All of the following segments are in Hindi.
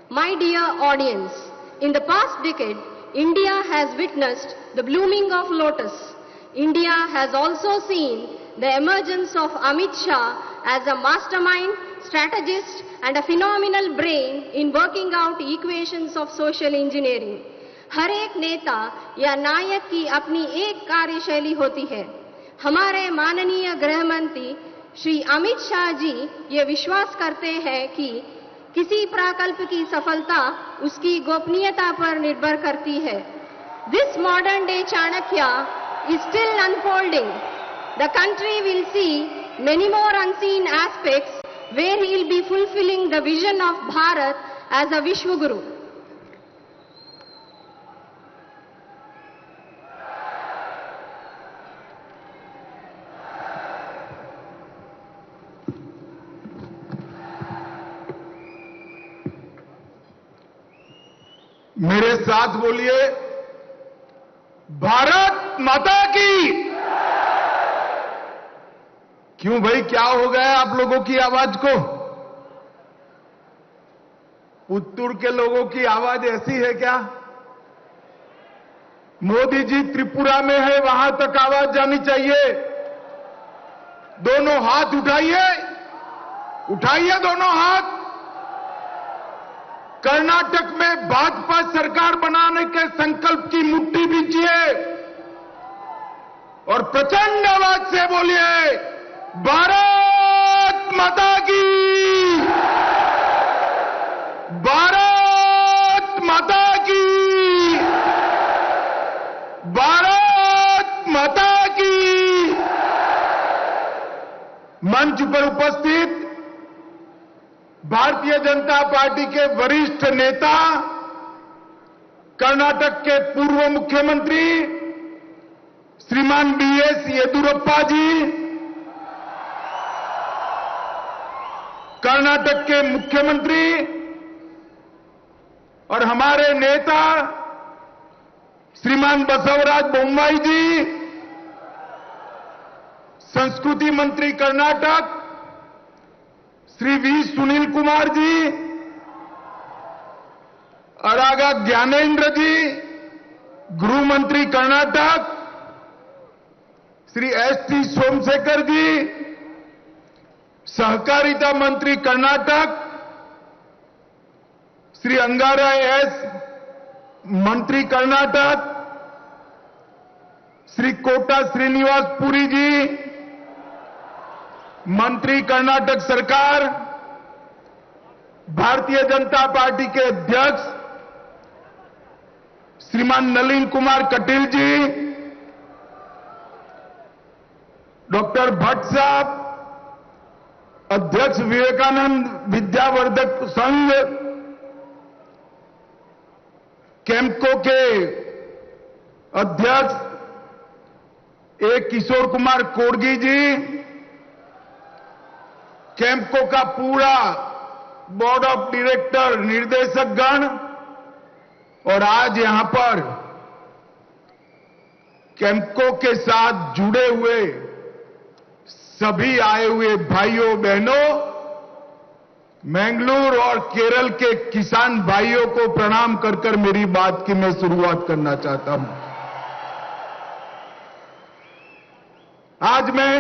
My dear audience, in the past decade, India has witnessed the blooming of lotus. India has also seen the emergence of Amit Shah as a mastermind, strategist and a phenomenal brain in working out equations of social engineering. हर एक नेता या नायक की अपनी एक कार्यशैली होती है। हमारे माननीय गृह मंत्री श्री अमित शाह जी ये विश्वास करते हैं कि किसी प्रकल्प की सफलता उसकी गोपनीयता पर निर्भर करती है। This modern day Chanakya is still unfolding. The country will see many more unseen aspects where he will be fulfilling the vision of Bharat as a Vishwaguru. मेरे साथ बोलिए, भारत माता की। क्यों भाई, क्या हो गया आप लोगों की आवाज को? पुत्तूर के लोगों की आवाज ऐसी है क्या? मोदी जी त्रिपुरा में है, वहां तक आवाज जानी चाहिए। दोनों हाथ उठाइए, उठाइए दोनों हाथ। कर्नाटक में भाजपा सरकार बनाने के संकल्प की मुट्ठी बीजिए और प्रचंड आवाज से बोलिए, भारत माता की, भारत माता की, भारत माता की। मंच पर उपस्थित भारतीय जनता पार्टी के वरिष्ठ नेता, कर्नाटक के पूर्व मुख्यमंत्री श्रीमान बीएस येदियुरप्पा जी, कर्नाटक के मुख्यमंत्री और हमारे नेता श्रीमान बसवराज बोम्माई जी, संस्कृति मंत्री कर्नाटक श्री वी सुनील कुमार जी, अरागा ज्ञानेन्द्र जी, गृह मंत्री कर्नाटक श्री एस.टी. सोमशेखर जी, सहकारिता मंत्री कर्नाटक श्री अंगारा एस. मंत्री कर्नाटक श्री कोटा श्रीनिवास पुरी जी, मंत्री कर्नाटक सरकार, भारतीय जनता पार्टी के अध्यक्ष श्रीमान नलिन कुमार कटील जी, डॉक्टर भट्ट साहब, अध्यक्ष विवेकानंद विद्यावर्धक संघ, कैम्पको के अध्यक्ष ए किशोर कुमार कोडगी जी, कैम्पको का पूरा बोर्ड ऑफ डायरेक्टर, निर्देशक गण और आज यहां पर कैम्पको के साथ जुड़े हुए सभी आए हुए भाइयों बहनों, मैंगलोर और केरल के किसान भाइयों को प्रणाम कर कर मेरी बात की मैं शुरुआत करना चाहता हूं। आज मैं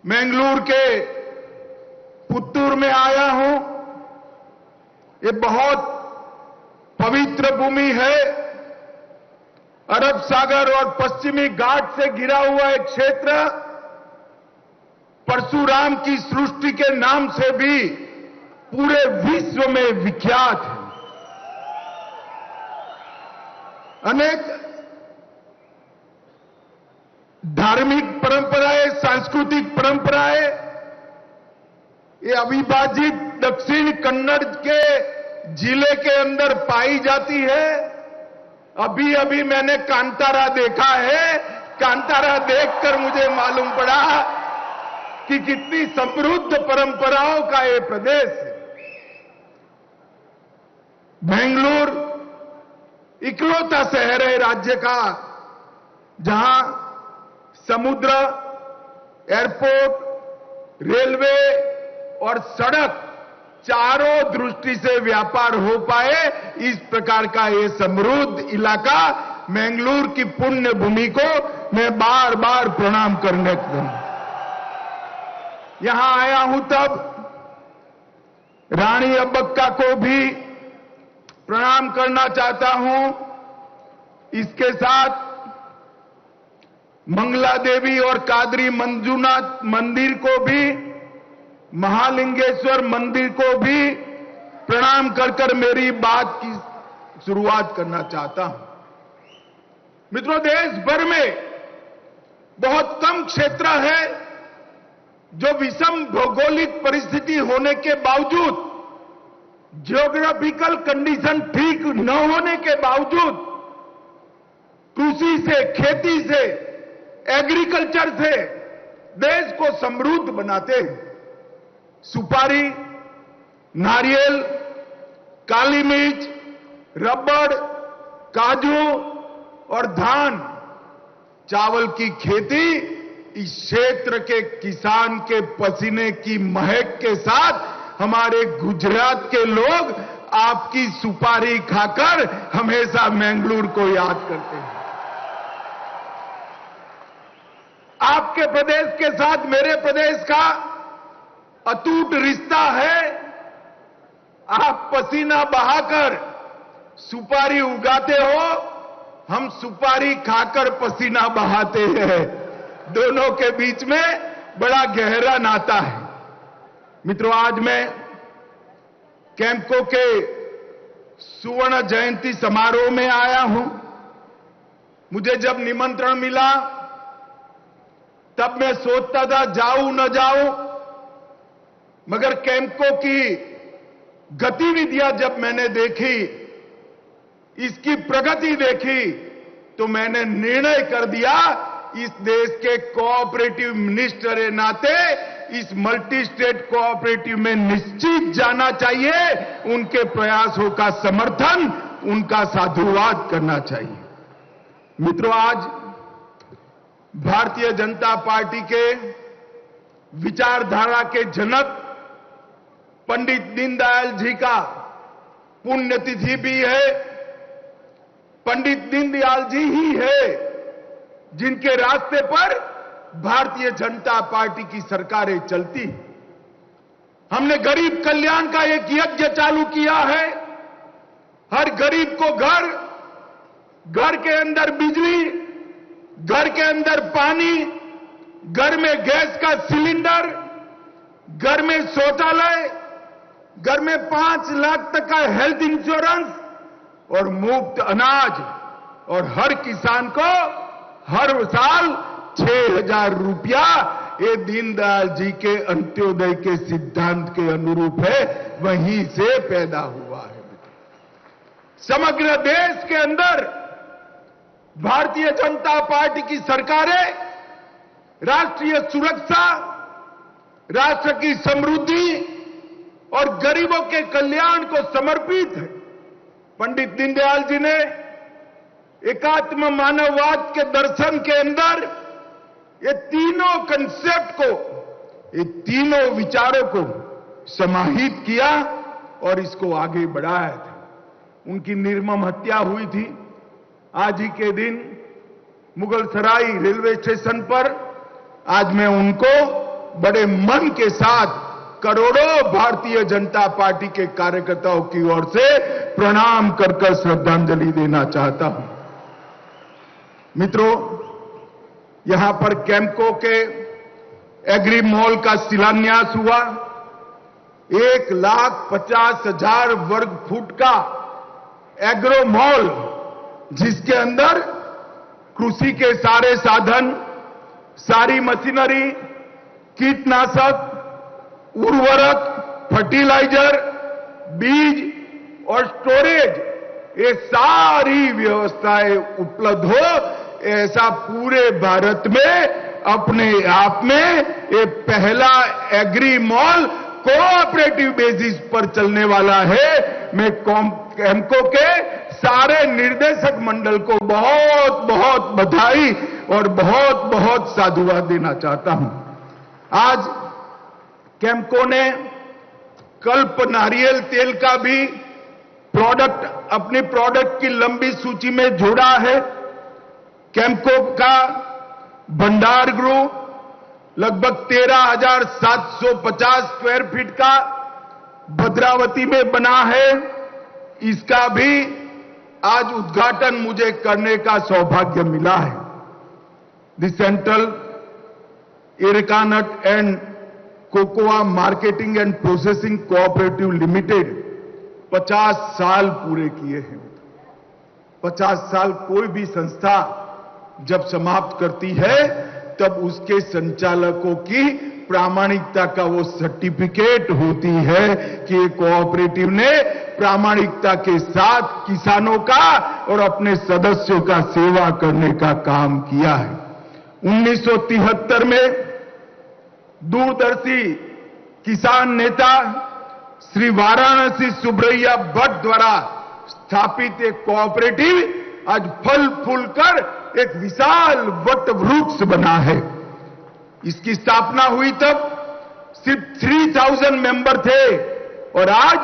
मैंगलोर के पुत्तूर में आया हूं। ये बहुत पवित्र भूमि है। अरब सागर और पश्चिमी घाट से घिरा हुआ एक क्षेत्र परशुराम की सृष्टि के नाम से भी पूरे विश्व में विख्यात है। अनेक धार्मिक परंपराएं, सांस्कृतिक परंपराएं ये अविभाजित दक्षिण कन्नड़ के जिले के अंदर पाई जाती है। अभी अभी मैंने कांतारा देखा है। कांतारा देखकर मुझे मालूम पड़ा कि कितनी समृद्ध परंपराओं का ये प्रदेश है। बेंगलुरु इकलौता शहर है राज्य का जहां समुद्र, एयरपोर्ट, रेलवे और सड़क चारों दृष्टि से व्यापार हो पाए, इस प्रकार का ये समृद्ध इलाका मैंगलोर की पुण्य भूमि को मैं बार बार प्रणाम करने को यहां आया हूं। तब रानी अब्बक्का को भी प्रणाम करना चाहता हूं। इसके साथ मंगला देवी और कादरी मंजूनाथ मंदिर को भी, महालिंगेश्वर मंदिर को भी प्रणाम कर मेरी बात की शुरुआत करना चाहता हूं। मित्रों, देश भर में बहुत कम क्षेत्र है जो विषम भौगोलिक परिस्थिति होने के बावजूद, जियोग्राफिकल कंडीशन ठीक न होने के बावजूद कृषि से, खेती से, एग्रीकल्चर से देश को समृद्ध बनाते हैं। सुपारी, नारियल, काली मिर्च, रबड़, काजू और धान, चावल की खेती इस क्षेत्र के किसान के पसीने की महक के साथ हमारे गुजरात के लोग आपकी सुपारी खाकर हमेशा मैंगलोर को याद करते हैं। आपके प्रदेश के साथ मेरे प्रदेश का अटूट रिश्ता है। आप पसीना बहाकर सुपारी उगाते हो, हम सुपारी खाकर पसीना बहाते हैं। दोनों के बीच में बड़ा गहरा नाता है। मित्रों, आज मैं कैंपको के सुवर्ण जयंती समारोह में आया हूं। मुझे जब निमंत्रण मिला तब मैं सोचता था जाऊं न जाऊं, मगर कैंपको की गतिविधियां जब मैंने देखी, इसकी प्रगति देखी, तो मैंने निर्णय कर दिया इस देश के कोऑपरेटिव मिनिस्टर के नाते इस मल्टी स्टेट कोऑपरेटिव में निश्चित जाना चाहिए। उनके प्रयासों का समर्थन, उनका साधुवाद करना चाहिए। मित्रों, आज भारतीय जनता पार्टी के विचारधारा के जनक पंडित दीनदयाल जी का पुण्यतिथि भी है। पंडित दीनदयाल जी ही है जिनके रास्ते पर भारतीय जनता पार्टी की सरकारें चलती। हमने गरीब कल्याण का एक यज्ञ चालू किया है। हर गरीब को घर, घर के अंदर बिजली, घर के अंदर पानी, घर में गैस का सिलेंडर, घर में शौचालय, घर में 5 लाख तक का हेल्थ इंश्योरेंस और मुफ्त अनाज, और हर किसान को हर साल 6,000 रुपया, ये दीनदयाल जी के अंत्योदय के सिद्धांत के अनुरूप है, वहीं से पैदा हुआ है। समग्र देश के अंदर भारतीय जनता पार्टी की सरकारें राष्ट्रीय सुरक्षा, राष्ट्र की समृद्धि और गरीबों के कल्याण को समर्पित है। पंडित दीनदयाल जी ने एकात्म मानववाद के दर्शन के अंदर ये तीनों कंसेप्ट को, ये तीनों विचारों को समाहित किया और इसको आगे बढ़ाया था। उनकी निर्मम हत्या हुई थी आज ही के दिन मुगलसराय रेलवे स्टेशन पर। आज मैं उनको बड़े मन के साथ करोड़ों भारतीय जनता पार्टी के कार्यकर्ताओं की ओर से प्रणाम कर श्रद्धांजलि देना चाहता हूं। मित्रों, यहां पर कैंपको के एग्री मॉल का शिलान्यास हुआ। 1,50,000 वर्ग फुट का एग्रो मॉल, जिसके अंदर कृषि के सारे साधन, सारी मशीनरी, कीटनाशक, उर्वरक, फर्टिलाइजर, बीज और स्टोरेज, ये सारी व्यवस्थाएं उपलब्ध हो, ऐसा पूरे भारत में अपने आप में ये पहला एग्री मॉल कोऑपरेटिव बेसिस पर चलने वाला है। मैं कैंपको के सारे निर्देशक मंडल को बहुत बहुत बधाई और बहुत बहुत साधुवाद देना चाहता हूं। आज कैंपको ने कल्प नारियल तेल का भी अपनी प्रोडक्ट की लंबी सूची में जोड़ा है। कैम्पको का भंडार गृह लगभग 13,750 स्क्वायर फीट का भद्रावती में बना है। इसका भी आज उद्घाटन मुझे करने का सौभाग्य मिला है। The central areca nut and cocoa marketing and processing cooperative limited 50 साल पूरे किए हैं। 50 साल कोई भी संस्था जब समाप्त करती है तब उसके संचालकों की प्रामाणिकता का वो सर्टिफिकेट होती है कि ये कोऑपरेटिव ने प्रामाणिकता के साथ किसानों का और अपने सदस्यों का सेवा करने का काम किया है। 1973 में दूरदर्शी किसान नेता श्री वाराणसी सुब्रैया भट्ट द्वारा स्थापित एक कोऑपरेटिव आज फल फूल कर एक विशाल वट वृक्ष बना है। इसकी स्थापना हुई तब सिर्फ 3,000 मेंबर थे और आज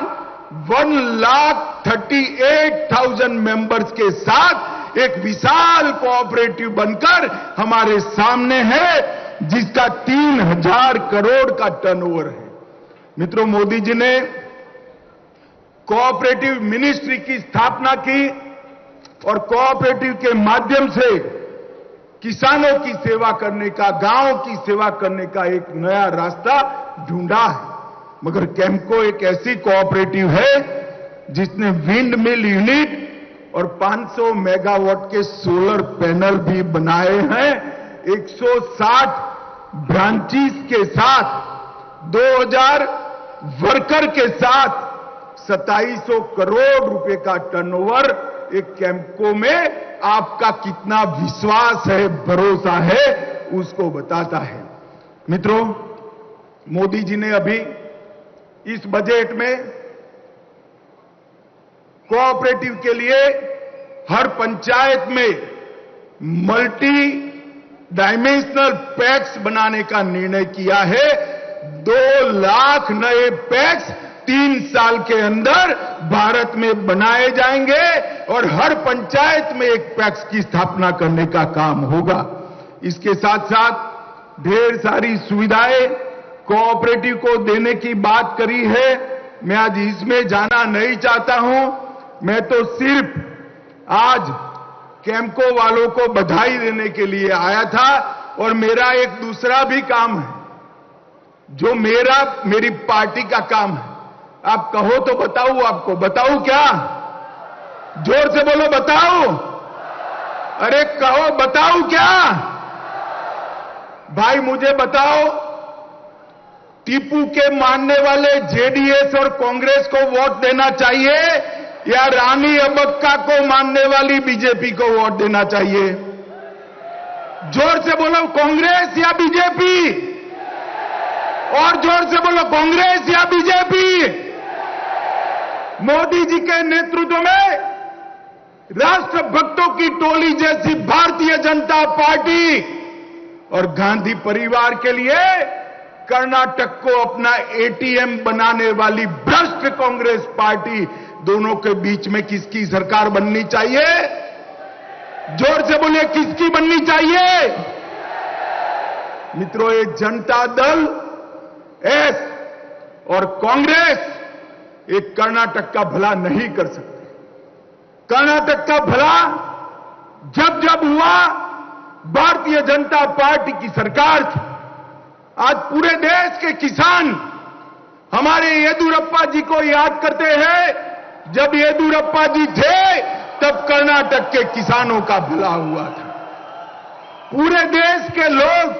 1,38,000 मेंबर्स के साथ एक विशाल कोऑपरेटिव बनकर हमारे सामने है, जिसका 3,000 करोड़ का टर्नओवर है। मित्रों, मोदी जी ने कोऑपरेटिव मिनिस्ट्री की स्थापना की और कोऑपरेटिव के माध्यम से किसानों की सेवा करने का, गांव की सेवा करने का एक नया रास्ता ढूंढा है। मगर कैम्पको एक ऐसी कोऑपरेटिव है जिसने विंड मिल यूनिट और 500 मेगावाट के सोलर पैनल भी बनाए हैं। 160 ब्रांचेस के साथ 2,000 वर्कर के साथ 2700 करोड़ रुपए का टर्नओवर एक कैम्पको में आपका कितना विश्वास है, भरोसा है, उसको बताता है। मित्रों, मोदी जी ने अभी इस बजट में कोऑपरेटिव के लिए हर पंचायत में मल्टी डायमेंशनल पैक्स बनाने का निर्णय किया है। 2 लाख नए पैक्स 3 साल के अंदर भारत में बनाए जाएंगे और हर पंचायत में एक पैक्स की स्थापना करने का काम होगा। इसके साथ साथ ढेर सारी सुविधाएं कोऑपरेटिव को देने की बात करी है। मैं आज इसमें जाना नहीं चाहता हूं। मैं तो सिर्फ आज कैम्पको वालों को बधाई देने के लिए आया था और मेरा एक दूसरा भी काम है जो मेरी पार्टी का काम है। आप कहो तो बताऊं, आपको बताऊं क्या? जोर से बोलो, बताऊं? अरे कहो, बताऊं क्या? भाई मुझे बताओ, टीपू के मानने वाले जेडीएस और कांग्रेस को वोट देना चाहिए या रानी अब्बक्का को मानने वाली बीजेपी को वोट देना चाहिए? जोर से बोलो, कांग्रेस या बीजेपी? और जोर से बोलो, कांग्रेस या बीजेपी? मोदी जी के नेतृत्व में राष्ट्रभक्तों की टोली जैसी भारतीय जनता पार्टी और गांधी परिवार के लिए कर्नाटक को अपना एटीएम बनाने वाली भ्रष्ट कांग्रेस पार्टी, दोनों के बीच में किसकी सरकार बननी चाहिए? जोर से बोलिए, किसकी बननी चाहिए? मित्रों, ये जनता दल एस और कांग्रेस एक कर्नाटक का भला नहीं कर सकते। कर्नाटक का भला जब जब हुआ भारतीय जनता पार्टी की सरकार थी। आज पूरे देश के किसान हमारे येदियुरप्पा जी को याद करते हैं। जब येदियुरप्पा जी थे तब कर्नाटक के किसानों का भला हुआ था। पूरे देश के लोग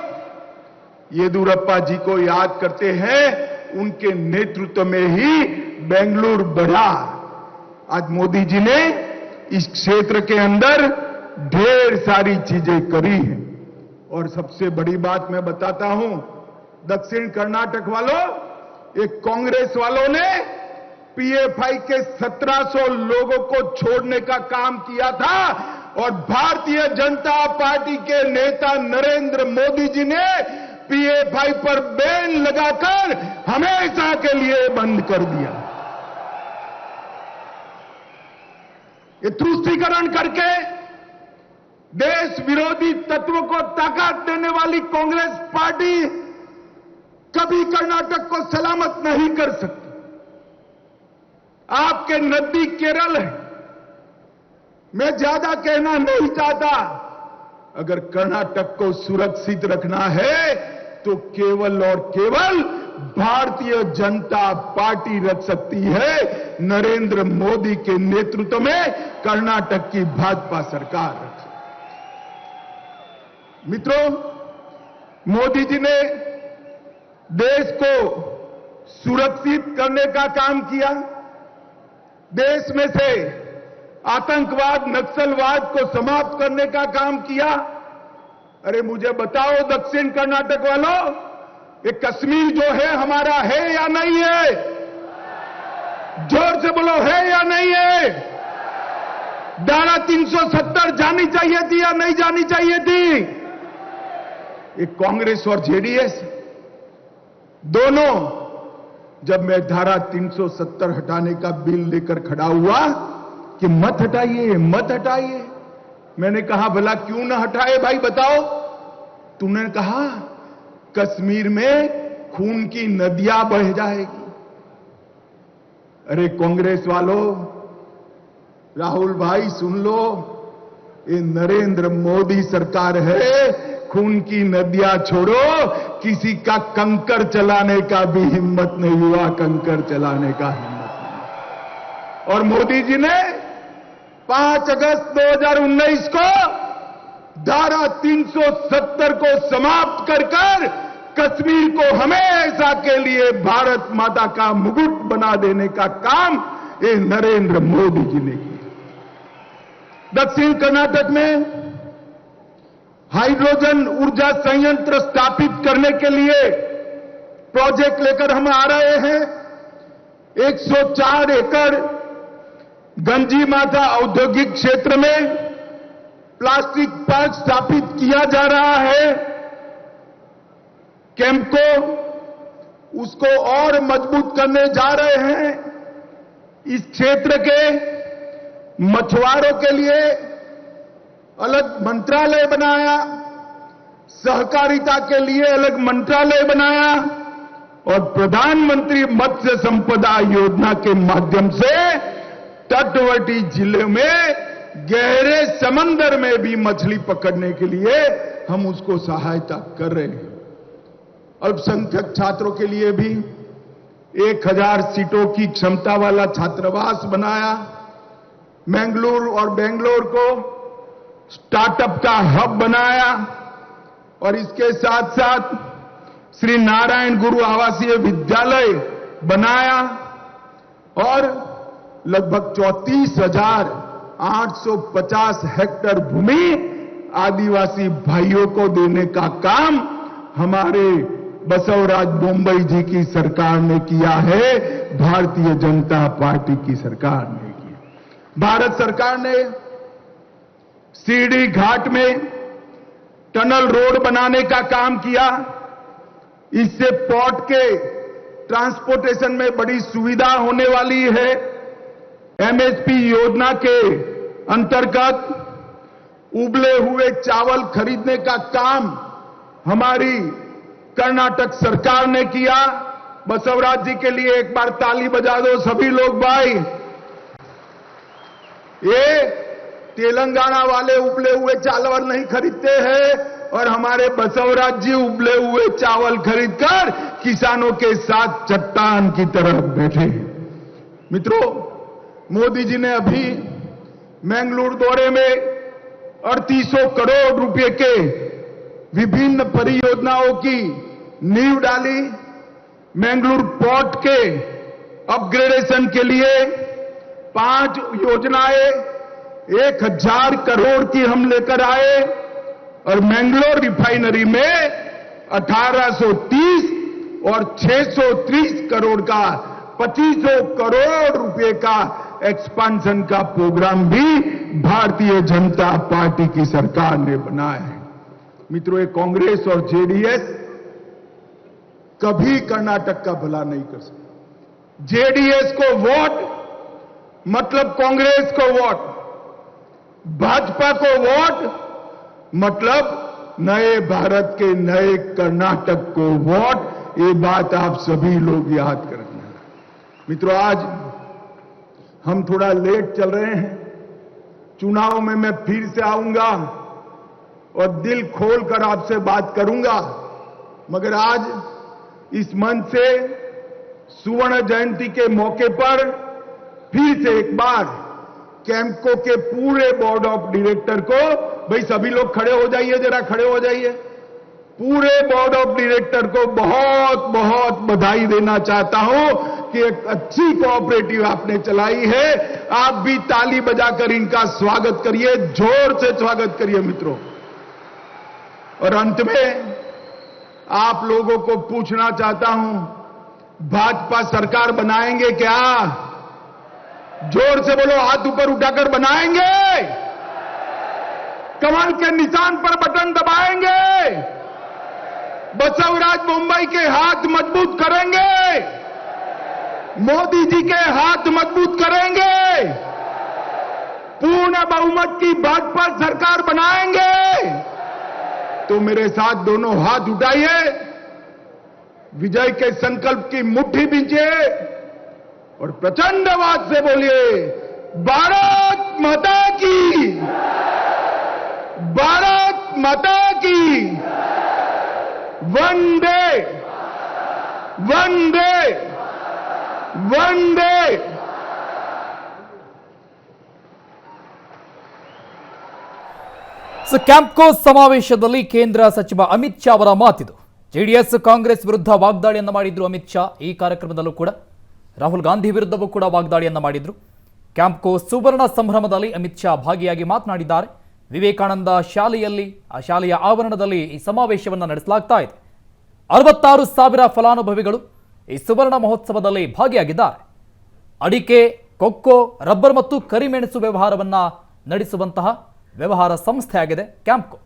येदियुरप्पा जी को याद करते हैं। उनके नेतृत्व में ही बेंगलुरु बढ़ा। आज मोदी जी ने इस क्षेत्र के अंदर ढेर सारी चीजें करी हैं और सबसे बड़ी बात मैं बताता हूं, दक्षिण कर्नाटक वालों, एक कांग्रेस वालों ने पीएफआई के 1700 लोगों को छोड़ने का काम किया था और भारतीय जनता पार्टी के नेता नरेंद्र मोदी जी ने पीएफआई पर बैन लगाकर हमेशा के लिए बंद कर दिया। ये तुष्टीकरण करके देश विरोधी तत्व को ताकत देने वाली कांग्रेस पार्टी कभी कर्नाटक को सलामत नहीं कर सकती। आपके नजदीक केरल है, मैं ज्यादा कहना नहीं चाहता। अगर कर्नाटक को सुरक्षित रखना है तो केवल और केवल भारतीय जनता पार्टी रख सकती है। नरेंद्र मोदी के नेतृत्व में कर्नाटक की भाजपा सरकार रख सकती है। मित्रों, मोदी जी ने देश को सुरक्षित करने का काम किया। देश में से आतंकवाद, नक्सलवाद को समाप्त करने का काम किया। अरे मुझे बताओ दक्षिण कर्नाटक वालों, ये कश्मीर जो है हमारा है या नहीं है? जोर से बोलो, है या नहीं है? धारा 370 जानी चाहिए थी या नहीं जानी चाहिए थी? ये कांग्रेस और जेडीएस दोनों, जब मैं धारा 370 हटाने का बिल लेकर खड़ा हुआ कि मत हटाइए, मत हटाइए, मैंने कहा भला क्यों ना हटाए भाई बताओ? तूने कहा कश्मीर में खून की नदियां बह जाएगी। अरे कांग्रेस वालों, राहुल भाई सुन लो, ये नरेंद्र मोदी सरकार है। खून की नदियां छोड़ो, किसी का कंकर चलाने का भी हिम्मत नहीं हुआ, कंकर चलाने का हिम्मत नहीं। और मोदी जी ने 5 अगस्त 2019 को धारा 370 को समाप्त कर कश्मीर को हमेशा के लिए भारत माता का मुकुट बना देने का काम ये नरेंद्र मोदी जी ने किया। दक्षिण कर्नाटक में हाइड्रोजन ऊर्जा संयंत्र स्थापित करने के लिए प्रोजेक्ट लेकर हम आ रहे हैं। 104 एकड़ गंजी माता औद्योगिक क्षेत्र में प्लास्टिक पार्क स्थापित किया जा रहा है। कैंपको उसको और मजबूत करने जा रहे हैं। इस क्षेत्र के मछुआरों के लिए अलग मंत्रालय बनाया, सहकारिता के लिए अलग मंत्रालय बनाया और प्रधानमंत्री मत्स्य संपदा योजना के माध्यम से तटवर्ती जिले में गहरे समंदर में भी मछली पकड़ने के लिए हम उसको सहायता कर रहे हैं। अल्पसंख्यक छात्रों के लिए भी 1000 सीटों की क्षमता वाला छात्रावास बनाया। मैंगलोर और बेंगलोर को स्टार्टअप का हब बनाया और इसके साथ साथ श्री नारायण गुरु आवासीय विद्यालय बनाया और लगभग 34,850 हेक्टेयर भूमि आदिवासी भाइयों को देने का काम हमारे बसवराज बोम्मई जी की सरकार ने किया है, भारतीय जनता पार्टी की सरकार ने किया। भारत सरकार ने सीढ़ी घाट में टनल रोड बनाने का काम किया। इससे पोर्ट के ट्रांसपोर्टेशन में बड़ी सुविधा होने वाली है। एमएसपी योजना के अंतर्गत उबले हुए चावल खरीदने का काम हमारी कर्नाटक सरकार ने किया। बसवराज जी के लिए एक बार ताली बजा दो सभी लोग भाई। ये तेलंगाना वाले उबले हुए चावल नहीं खरीदते हैं और हमारे बसवराज जी उबले हुए चावल खरीदकर किसानों के साथ चट्टान की तरह बैठे। मित्रों, मोदी जी ने अभी मैंगलोर दौरे में 3800 करोड़ रुपए के विभिन्न परियोजनाओं की नींव डाली। मैंगलोर पोर्ट के अपग्रेडेशन के लिए 5 योजनाएं 1000 करोड़ की हम लेकर आए और मैंगलोर रिफाइनरी में 1830 और 630 करोड़ का 2500 करोड़ रुपए का एक्सपांशन का प्रोग्राम भी भारतीय जनता पार्टी की सरकार ने बनाया है। मित्रों, ये कांग्रेस और जेडीएस कभी कर्नाटक का भला नहीं कर सकता। जेडीएस को वोट मतलब कांग्रेस को वोट, भाजपा को वोट मतलब नए भारत के नए कर्नाटक को वोट। ये बात आप सभी लोग याद कर रखना। मित्रों, आज हम थोड़ा लेट चल रहे हैं। चुनाव में मैं फिर से आऊंगा और दिल खोलकर आपसे बात करूंगा, मगर आज इस मंच से सुवर्ण जयंती के मौके पर फिर से एक बार कैम्पको के पूरे बोर्ड ऑफ डायरेक्टर को, भाई सभी लोग खड़े हो जाइए, जरा खड़े हो जाइए, पूरे बोर्ड ऑफ डायरेक्टर को बहुत बहुत बधाई देना चाहता हूं कि एक अच्छी कोऑपरेटिव आपने चलाई है। आप भी ताली बजाकर इनका स्वागत करिए, जोर से स्वागत करिए मित्रों। और अंत में आप लोगों को पूछना चाहता हूं, भाजपा सरकार बनाएंगे क्या? जोर से बोलो, हाथ ऊपर उठाकर बनाएंगे? कमल के निशान पर बटन दबाएंगे? बसवराज मुंबई के हाथ मजबूत करेंगे? मोदी जी के हाथ मजबूत करेंगे? पूर्ण बहुमत की भाजपा सरकार बनाएंगे? तो मेरे साथ दोनों हाथ उठाइए, विजय के संकल्प की मुट्ठी बींचिए और प्रचंड आवाज से बोलिए, भारत माता की, भारत माता की, वंदे वंदे वंदे। ಕ್ಯಾಂಪ್ಕೋ ಸಮಾವೇಶದಲ್ಲಿ ಕೇಂದ್ರ ಸಚಿವ ಅಮಿತ್ ಶಾ ಅವರ ಮಾತಿದು. ಜೆಡಿಎಸ್ ಕಾಂಗ್ರೆಸ್ ವಿರುದ್ಧ ವಾಗ್ದಾಳಿಯನ್ನ ಮಾಡಿದ್ರು ಅಮಿತ್ ಶಾ. ಈ ಕಾರ್ಯಕ್ರಮದಲ್ಲೂ ಕೂಡ ರಾಹುಲ್ ಗಾಂಧಿ ವಿರುದ್ಧವೂ ಕೂಡ ವಾಗ್ದಾಳಿಯನ್ನ ಮಾಡಿದ್ರು. ಕ್ಯಾಂಪ್ಕೋ ಸುವರ್ಣ ಸಂಭ್ರಮದಲ್ಲಿ ಅಮಿತ್ ಶಾ ಭಾಗಿಯಾಗಿ ಮಾತನಾಡಿದ್ದಾರೆ. ವಿವೇಕಾನಂದ ಶಾಲೆಯಲ್ಲಿ, ಆ ಶಾಲೆಯ ಆವರಣದಲ್ಲಿ ಈ ಸಮಾವೇಶವನ್ನು ನಡೆಸಲಾಗ್ತಾ ಇದೆ. 66,000 ಫಲಾನುಭವಿಗಳು ಈ ಸುವರ್ಣ ಮಹೋತ್ಸವದಲ್ಲಿ ಭಾಗಿಯಾಗಿದ್ದಾರೆ. ಅಡಿಕೆ, ಕೊಕ್ಕೋ, ರಬ್ಬರ್ ಮತ್ತು ಕರಿಮೆಣಸು ವ್ಯವಹಾರವನ್ನ ನಡೆಸುವಂತಹ ವ್ಯವಹಾರ ಸಂಸ್ಥೆಯಾಗಿದೆ ಕ್ಯಾಂಪ್ಕೋ.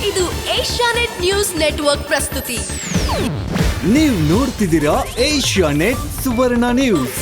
ಇದು ಏಷ್ಯಾನೆಟ್ ನ್ಯೂಸ್ ನೆಟ್ವರ್ಕ್ ಪ್ರಸ್ತುತಿ. ನೀವು ನೋಡ್ತಿದ್ದೀರಾ ಏಷ್ಯಾನೆಟ್ ಸುವರ್ಣ ನ್ಯೂಸ್.